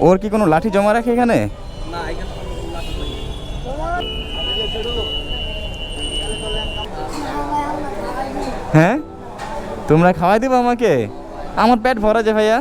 ওর কি কোনো লাঠি জমা রাখে এখানে? হ্যাঁ, তোমরা খাওয়াই দিবা আমাকে? আমার পেট ভরা যে ভাইয়া।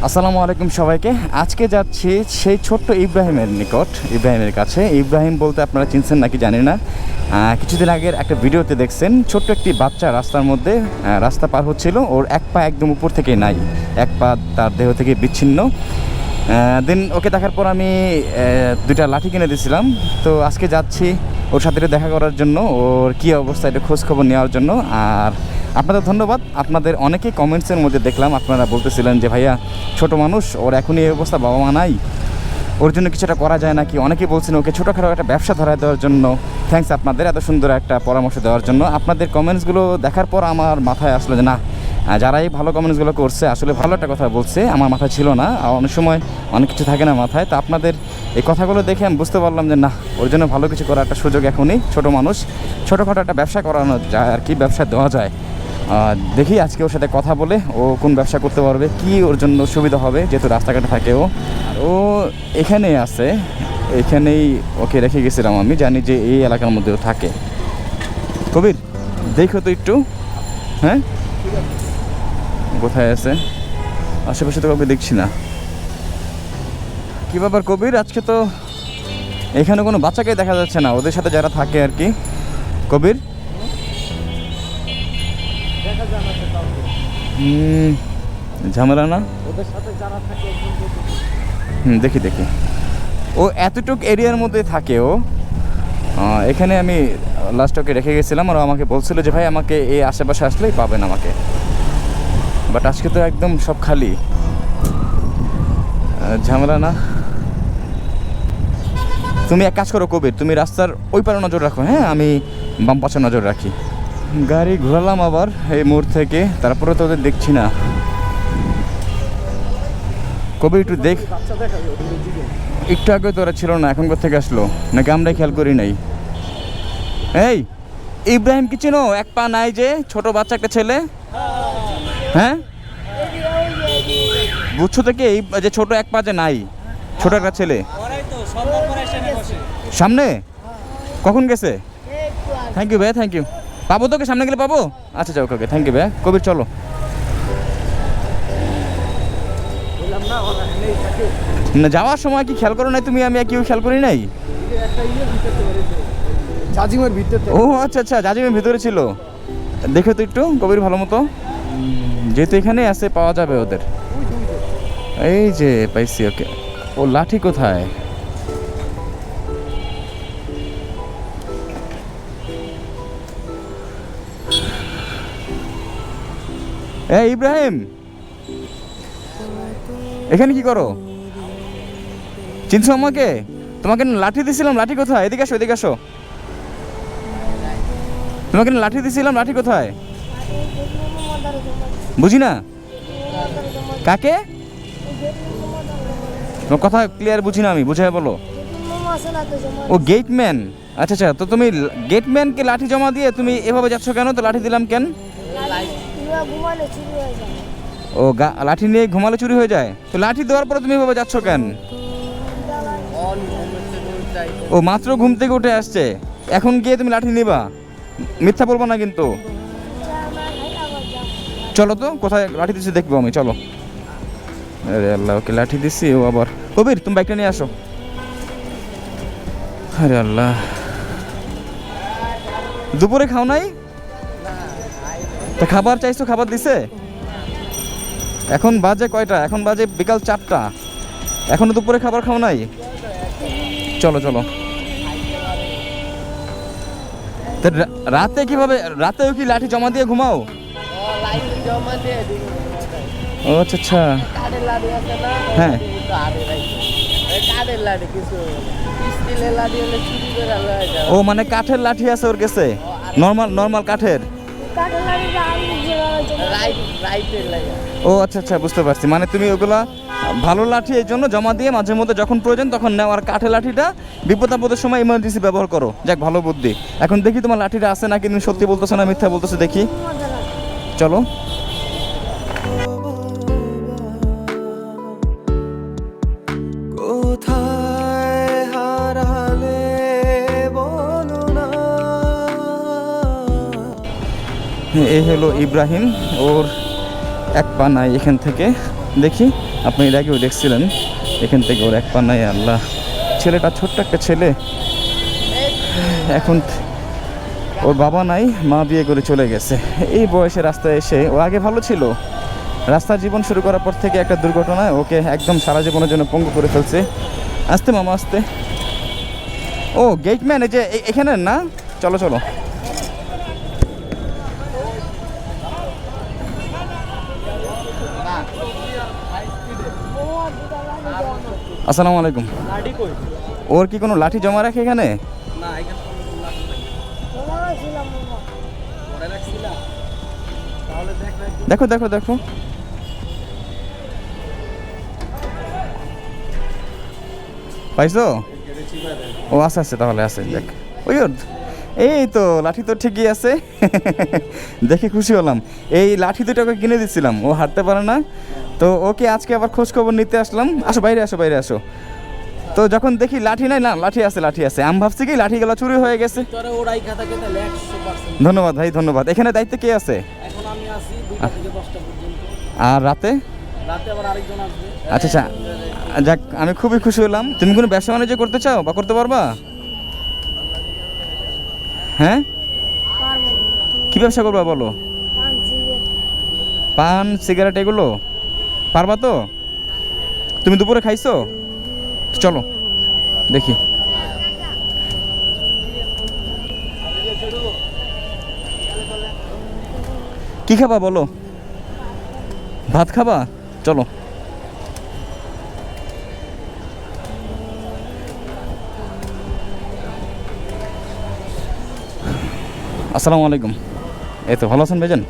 আসসালামু আলাইকুম সবাইকে। আজকে যাচ্ছি সেই ছোট্ট ইব্রাহিমের নিকট, ইব্রাহিমের কাছে। ইব্রাহিম বলতে আপনারা চিনছেন নাকি জানি না। কিছুদিন আগের একটা ভিডিওতে দেখছেন ছোট্ট একটি বাচ্চা রাস্তার মধ্যে রাস্তা পার হচ্ছিল, ওর এক পা একদম উপর থেকে নাই, এক পা তার দেহ থেকে বিচ্ছিন্ন। দেন ওকে দেখার পর আমি দুইটা লাঠি কিনে দিয়েছিলাম। তো আজকে যাচ্ছি ওর সাথে দেখা করার জন্য, ওর কী অবস্থা এটা খোঁজ খবর নেওয়ার জন্য। আর আপনাদের ধন্যবাদ, আপনাদের অনেকেই কমেন্টসের মধ্যে দেখলাম আপনারা বলতেছিলেন যে ভাইয়া ছোট মানুষ, ওর এখনই এই অবস্থা, বাবা মা নাই, ওর জন্য কিছুটা করা যায় নাকি। অনেকেই বলছেন ওকে ছোটোখাটো একটা ব্যবসা ধরায় দেওয়ার জন্য। থ্যাঙ্কস আপনাদের এত সুন্দর একটা পরামর্শ দেওয়ার জন্য। আপনাদের কমেন্টসগুলো দেখার পর আমার মাথায় আসলো যে না, যারাই ভালো কমেন্টসগুলো করছে আসলে ভালো একটা কথা বলছে, আমার মাথায় ছিল না। অনেক সময় অনেক কিছু থাকে না মাথায়। তো আপনাদের এই কথাগুলো দেখে আমি বুঝতে পারলাম যে না, ওর জন্য ভালো কিছু করার একটা সুযোগ এখনই। ছোটো মানুষ, ছোটোখাটো একটা ব্যবসা করানো যায় আর কি, ব্যবসা দেওয়া যায়। দেখি আজকে ওর সাথে কথা বলে ও কোন ব্যবসা করতে পারবে, কি ওর জন্য সুবিধা হবে, যেহেতু রাস্তাঘাটে থাকে ও এখানেই আছে, এখানেই ওকে রেখে গেছিলাম। আমি জানি যে এই এলাকার মধ্যেও থাকে। কবির দেখো তো একটু, হ্যাঁ কোথায় আছে, আশেপাশে তো কাউকে দেখছি না। কী ব্যাপার কবির, আজকে তো এখানে কোনো বাচ্চাকে দেখা যাচ্ছে না, ওদের সাথে যারা থাকে আর কি। কবির ঝামেলা না ওদের সাথে যারা থাকে, দেখি দেখি ও এতটুক এরিয়ার মধ্যে থাকে। ও এখানে আমি লাস্ট ওকে রেখে গেছিলাম, আর আমাকে বলছিল যে ভাই আমাকে এই আশেপাশে আসলেই পাবেন আমাকে। বাট আজকে তো একদম সব খালি, ঝামেলা না। তুমি এক কাজ করো কবির, তুমি রাস্তার ওই পারে নজর রাখো, হ্যাঁ আমি বাম পাশে নজর রাখি। গাড়ি ঘোরালাম আবার এই মোড় থেকে, তারপরে তো ওদের দেখছি না। কবি একটু দেখ, একটু আগে তো ওরা ছিল না, এখন কোথেকে আসলো, নাকি আমরাই খেয়াল করি নাই? এই ইব্রাহিম কি চিনো? এক পা নাই যে ছোট বাচ্চা একটা ছেলে, হ্যাঁ বুঝছো থেকে এই যে ছোট এক পা যে নাই, ছোট একটা ছেলে সামনে কখন গেছে? থ্যাংক ইউ ভাই, থ্যাংক ইউ। পাবো তোকে সামনে গেলে পাবো? আচ্ছা আচ্ছা, ওকে ওকে, থ্যাংক ইউ ভাই। কবির চলো। না যাওয়ার সময় কি খেয়াল করো নাই তুমি? আমি কেউ খেয়াল করি নাই। জাজিমের ভিতরে। ও আচ্ছা আচ্ছা, জাজিমের ভিতরে ছিল। দেখো তো একটু কবির ভালো মতো, যেহেতু এখানে আছে পাওয়া যাবে ওদের। এই যে পাইছি ওকে। ও লাঠি কোথায়? এই ইব্রাহিম, এখানে কি করো? চিনছো আমাকে? তোমাকে লাঠি দিছিলাম, লাঠি কোথায়? এদিকে আসো, এদিকে আসো। তোমাকে লাঠি দিছিলাম, লাঠি কোথায়? বুঝি না কাকে? তোমার কথা ক্লিয়ার বুঝি না আমি, বুঝাই বলো। ও গেটম্যান, আচ্ছা আচ্ছা। তো তুমি গেটম্যানকে লাঠি জমা দিয়ে তুমি এভাবে যাচ্ছ কেন? তো লাঠি দিলাম কেন? ও লাঠি নিয়ে ঘুমালে চুরি হয়ে যায়? তো লাঠি দেওয়ার পরে তুমি এভাবে যাচ্ছ কেন? ও মাত্র ঘুম থেকে উঠে আসছে, এখন গিয়ে তুমি লাঠি নিবা? মিথ্যা বলবো না কিন্তু। চলো তো, কোথায় লাঠি দিচ্ছি দেখবো আমি, চলো। আরে আল্লাহ, ওকে লাঠি দিচ্ছি, ও আবার। কবির তুমি বাইকটা নিয়ে আসো। আরে আল্লাহ, দুপুরে খাও নাই? তা খাবার চাইছো, খাবার দিছে? এখন বাজে কয়টা? এখন বাজে বিকাল 4টা, এখনো দুপুরে খাবার খাও নাই? চলো চলো। রাতে কিভাবে, রাতেও কি লাঠি জমা দিয়ে ঘুমাও? ও আচ্ছা আচ্ছা, হ্যাঁ। ও মানে কাঠের লাঠি আছে ওর কাছে? নর্মাল নর্মাল কাঠের? ও আচ্ছা আচ্ছা, বুঝতে পারছি। মানে তুমি ওগুলা ভালো লাঠি এই জন্য জমা দিয়ে মাঝে মধ্যে যখন প্রয়োজন তখন নেও, আর কাঠের লাঠিটা বিপদ আপদের সময় ইমার্জেন্সি ব্যবহার করো। যাক, ভালো বুদ্ধি। এখন দেখি তোমার লাঠিটা আছে নাকি, তুমি সত্যি বলতেছো না মিথ্যা বলতেছো দেখি। চলো। এই হলো ইব্রাহিম, ওর এক পা নাই এখান থেকে। দেখি, আপনি এর আগেও দেখছিলেন এখান থেকে ওর এক পা নাই। আল্লাহ, ছেলেটা ছোট্ট একটা ছেলে, এখন ওর বাবা নাই, মা বিয়ে করে চলে গেছে। এই বয়সে রাস্তায় এসে, ও আগে ভালো ছিল, রাস্তার জীবন শুরু করার পর থেকে একটা দুর্ঘটনায় ওকে একদম সারা জীবনের জন্য পঙ্গু করে ফেলছে। আসতে মামা, আসতে। ও গেটম্যান, এই যে এখানে না, চলো চলো। আসসালামু আলাইকুম। ওর কি কোনো লাঠি জমা রাখে এখানে? দেখো দেখো দেখো, পাইছো? ও আচ্ছা আচ্ছা, তাহলে আছে। দেখ, ওই এই তো লাঠি তো ঠিকই আছে। দেখে খুশি হলাম। এই লাঠি দুটোকে কিনে দিচ্ছিলাম, ও হাঁটতে পারে না, তো ওকে আজকে আবার খোঁজ খবর নিতে আসলাম। আসো বাইরে, আসো বাইরে আসো। তো যখন দেখি লাঠি নাই, না লাঠি আছে, লাঠি আছে, আমি ভাবছি কি লাঠিগুলো চুরি হয়ে গেছে। ধন্যবাদ ভাই, ধন্যবাদ। এখানে দায়িত্ব কে আছে? আর রাতে? আচ্ছা আচ্ছা, যাক, আমি খুবই খুশি হলাম। তুমি কোনো ব্যবসা বাণিজ্য করতে চাও বা করতে পারবা? হ্যাঁ, কি ব্যবসা করবা বলো? পান, সিগারেট, এগুলো পারবা তো? তুমি দুপুরে খাইছো? চলো দেখি। কি খাবা বলো? ভাত খাবা? চলো। আসসালামু আলাইকুম। এই তো, ভালো আছেন ভাইজান?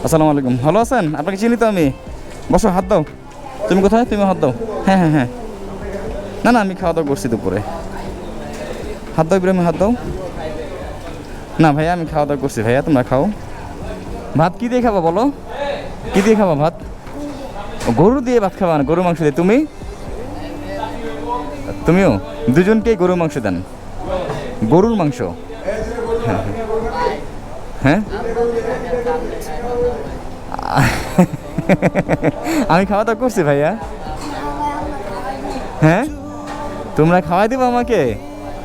আসসালামু আলাইকুম, ভালো আছেন? আপনাকে চিনি তো আমি। বসো, হাত দাও। তুমি কোথায়? তুমি হাত দাও। হ্যাঁ হ্যাঁ হ্যাঁ, না না, আমি খাওয়া দাওয়া করছি দুপুরে। হাত দাও ইব্রাহিম, হাত দাও। না ভাইয়া, আমি খাওয়া দাওয়া করছি। ভাইয়া তোমরা খাও। ভাত কি দিয়ে খাবা বলো? কি দিয়ে খাবা ভাত? গরু দিয়ে ভাত খাবা না, গরুর মাংস দিয়ে। তুমি? তুমিও? দুজনকেই গরুর মাংস দেন? গরুর মাংস? হ্যাঁ হ্যাঁ, আমি খাওয়া দাওয়া করছি ভাইয়া। হ্যাঁ, তোমরা খাওয়াই দিবা আমাকে?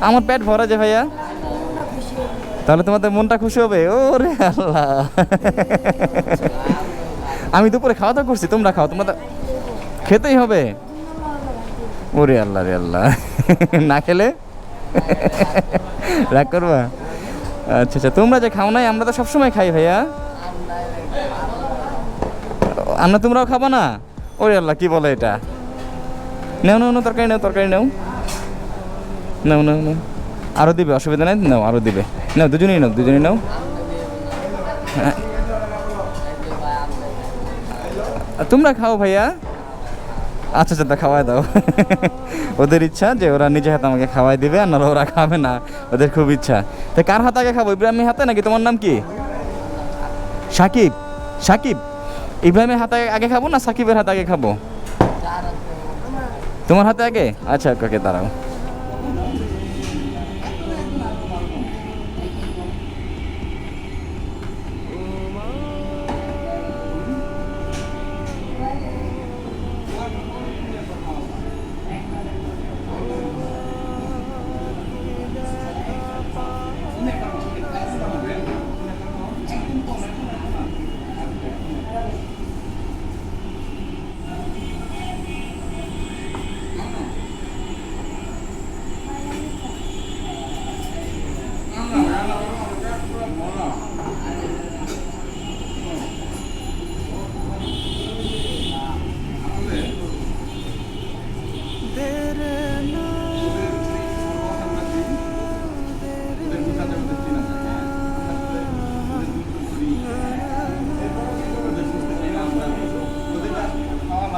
আমার পেট ভরা যে ভাইয়া, তাহলে তোমাদের মনটা খুশি হবে। ওরে আল্লাহ, আমি দুপুরে খাওয়া দাওয়া করছি, তোমরা খাও, তোমাদের খেতেই হবে। ওরে আল্লাহ রে আল্লাহ, না খেলে রাগ করবা? আচ্ছা আচ্ছা, তোমরা যে খাও নাই, আমরা তো সবসময় খাই ভাইয়া। আমরা, তোমরাও খাবা না? ওরে আল্লাহ, কি বলে এটা? নেও নেও নেও, তরকারি নেও, তরকারি নেও, নাও নাও নাও, আরও দিবে, অসুবিধা নেই, নাও আরও দিবে। নাও, দুজনেই নাও, দুজনেই নাও। হ্যাঁ, তোমরা খাও ভাইয়া। আচ্ছা আচ্ছা, তা খাওয়াই দাও। ওদের ইচ্ছা যে ওরা নিজে হাতে আমাকে খাওয়াই দিবে, আর নাহলে ওরা খাবে না, ওদের খুব ইচ্ছা। তো কার হাতে আগে খাবো, ইব্রাহিমের হাতে নাকি তোমার নাম কি? সাকিব। সাকিব, ইব্রাহিমের হাতে আগে খাবো না সাকিবের হাতে আগে খাবো? তোমার হাতে আগে? আচ্ছা, ওকে, দাঁড়াও।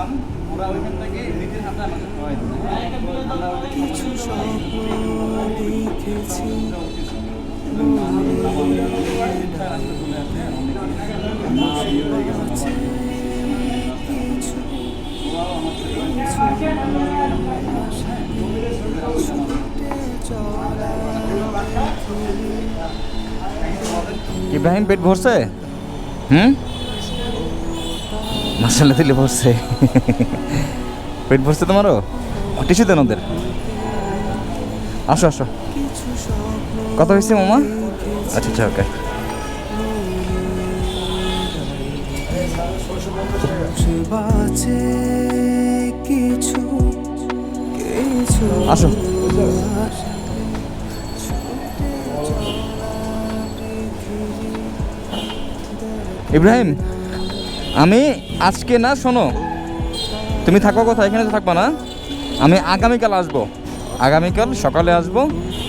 বললাম ওরা ওইখান থেকে নিজের হাতে আমাকে খাওয়াই কিছু স্বপ্ন দেখেছি ইব্রাহিম পেট ভরছে? মাসাল্লাহ দিলে ভরছে। পেট ভরছে তোমারও? টিস্যু দেন ওদের। আসো আসো। কত হয়েছে মামা? আচ্ছা আচ্ছা ওকে। আসো। ইব্রাহিম, আমি আজকে না, শোনো, তুমি থাকো কোথায়? এখানে তো থাকবা না। আমি আগামীকাল আসবো, আগামীকাল সকালে আসবো।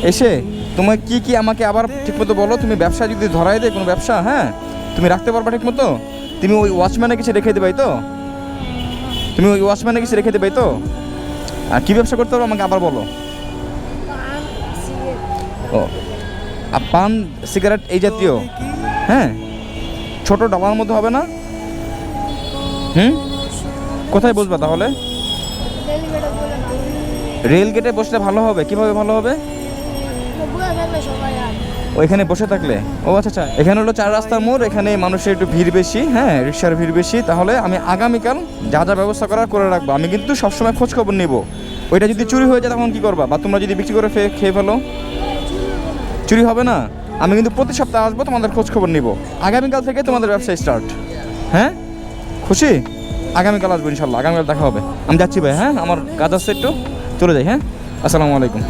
এসে তোমার কি কি আমাকে আবার ঠিকমতো বলো। তুমি ব্যবসা যদি ধরাই দেয় কোনো ব্যবসা, হ্যাঁ, তুমি রাখতে পারবা ঠিকমতো? তুমি ওই ওয়াচম্যানে কিছু রেখে দেবাই তো? তুমি ওই ওয়াচম্যানে কিছু রেখে দেবাই তো? আর কী ব্যবসা করতে পারবো আমাকে আবার বলো। ও, পান সিগারেট এই জাতীয়, হ্যাঁ, ছোট ডালার মধ্যে হবে না? কোথায় বসবা তাহলে? রেল গেটে বসলে ভালো হবে? কিভাবে ভালো হবে? ওইখানে বসে থাকলে? ও আচ্ছা আচ্ছা, এখানে হলো 4 রাস্তার মোড়, এখানে মানুষের একটু ভিড় বেশি, হ্যাঁ, রিক্সার ভিড় বেশি। তাহলে আমি আগামীকাল যা যা ব্যবস্থা করার করে রাখবো। আমি কিন্তু সবসময় খোঁজ খবর নেবো। ওইটা যদি চুরি হয়ে যায় তখন কী করবা? বা তোমরা যদি বিক্রি করে খেয়ে ফেলো? চুরি হবে না। আমি কিন্তু প্রতি সপ্তাহে আসবো, তোমাদের খোঁজ খবর নিব। আগামীকাল থেকে তোমাদের ব্যবসা স্টার্ট। হ্যাঁ, খুশি? আগামীকাল আসবো ইনশাল্লাহ, আগামীকাল দেখা হবে। আমি যাচ্ছি ভাই, হ্যাঁ, আমার কাজ আছে একটু, চলে যাই। হ্যাঁ, আসসালামু আলাইকুম।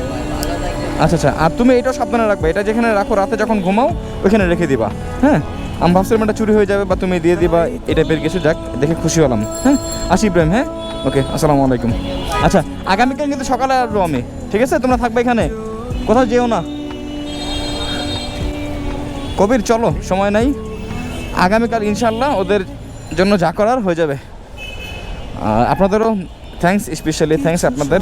আচ্ছা আচ্ছা, আর তুমি এটাও সাবধানে রাখবে, এটা যেখানে রাখো রাতে যখন ঘুমাও ওইখানে রেখে দিবা। হ্যাঁ, আমি ভাবছিলাম এটা চুরি হয়ে যাবে বা তুমি দিয়ে দিবা, এটা বের কিছু। যাক, দেখে খুশি হলাম। হ্যাঁ, আসি ইব্রাহিম। হ্যাঁ, ওকে, আসসালামু আলাইকুম। আচ্ছা, আগামীকাল কিন্তু সকালে আসবো আমি, ঠিক আছে? তোমরা থাকবে এখানে, কোথাও যেও না। কবির চলো, সময় নাই, আগামীকাল ইনশাল্লাহ ওদের জন্য যা করার হয়ে যাবে। আপনাদেরও থ্যাঙ্কস, স্পেশালি থ্যাঙ্কস আপনাদের।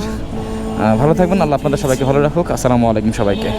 ভালো থাকবেন, আল্লাহ আপনাদের সবাইকে ভালো রাখুক। আসসালামু আলাইকুম সবাইকে।